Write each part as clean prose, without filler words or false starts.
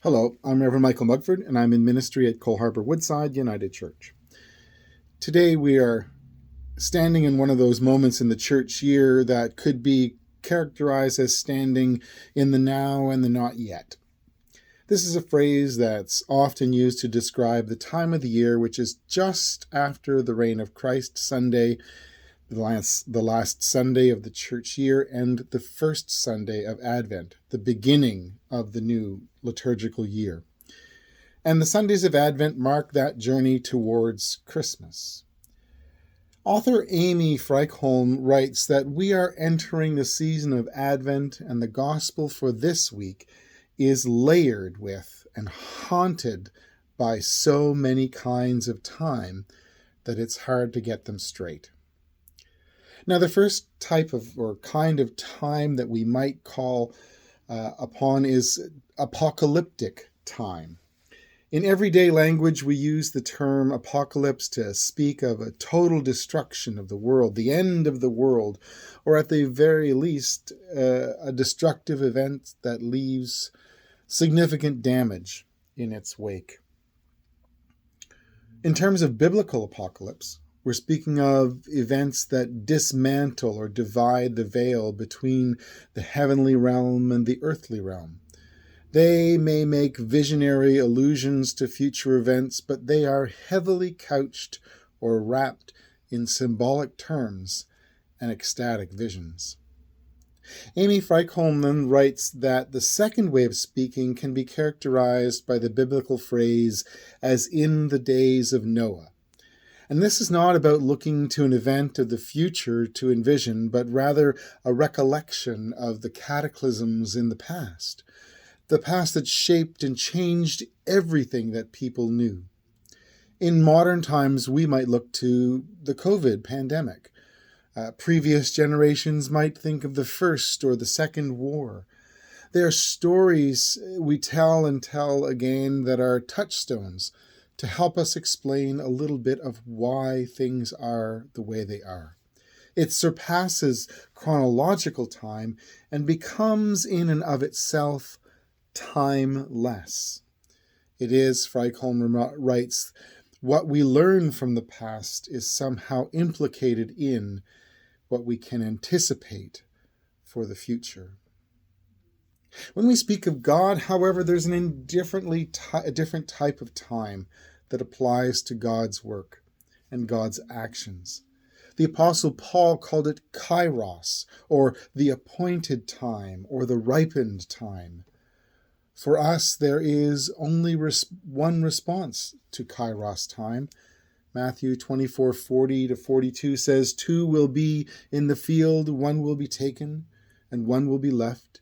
Hello, I'm Reverend Michael Mugford, and I'm in ministry at Cole Harbour Woodside United Church. Today we are standing in one of those moments in the church year that could be characterized as standing in the now and the not yet. This is a phrase that's often used to describe the time of the year, which is just after the reign of Christ Sunday, the last Sunday of the church year, and the first Sunday of Advent, the beginning of the new liturgical year. And the Sundays of Advent mark that journey towards Christmas. Author Amy Freichholm writes that we are entering the season of Advent, and the gospel for this week is layered with and haunted by so many kinds of time that it's hard to get them straight. Now, the first type of or kind of time that we might call upon is apocalyptic time. In everyday language, we use the term apocalypse to speak of a total destruction of the world, the end of the world, or at the very least, a destructive event that leaves significant damage in its wake. In terms of biblical apocalypse, we're speaking of events that dismantle or divide the veil between the heavenly realm and the earthly realm. They may make visionary allusions to future events, but they are heavily couched or wrapped in symbolic terms and ecstatic visions. Amy Freichholm then writes that the second way of speaking can be characterized by the biblical phrase, as in the days of Noah. And this is not about looking to an event of the future to envision, but rather a recollection of the cataclysms in the past that shaped and changed everything that people knew. In modern times, we might look to the COVID pandemic. Previous generations might think of the First or the Second War. They are stories we tell and tell again that are touchstones to help us explain a little bit of why things are the way they are. It surpasses chronological time and becomes in and of itself timeless. It is, Freichholm writes, what we learn from the past is somehow implicated in what we can anticipate for the future. When we speak of God, however, there's a different type of time that applies to God's work and God's actions. The Apostle Paul called it kairos, or the appointed time, or the ripened time. For us, there is only one response to kairos time. Matthew 24:40-42 says, 2 will be in the field, 1 will be taken, and 1 will be left.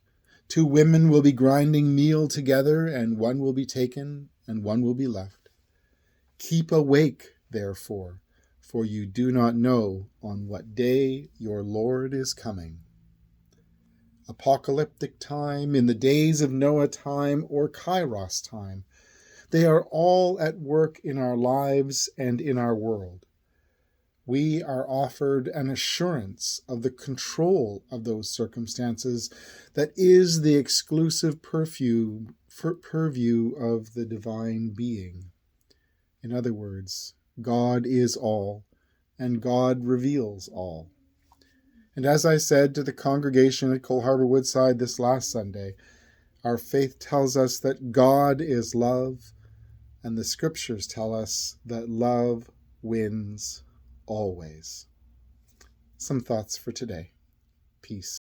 2 women will be grinding meal together, and 1 will be taken, and 1 will be left. Keep awake, therefore, for you do not know on what day your Lord is coming. Apocalyptic time, in the days of Noah time, or kairos time, they are all at work in our lives and in our world. We are offered an assurance of the control of those circumstances that is the exclusive purview of the divine being. In other words, God is all, and God reveals all. And as I said to the congregation at Cole Harbour Woodside this last Sunday, our faith tells us that God is love, and the scriptures tell us that love wins always. Some thoughts for today. Peace.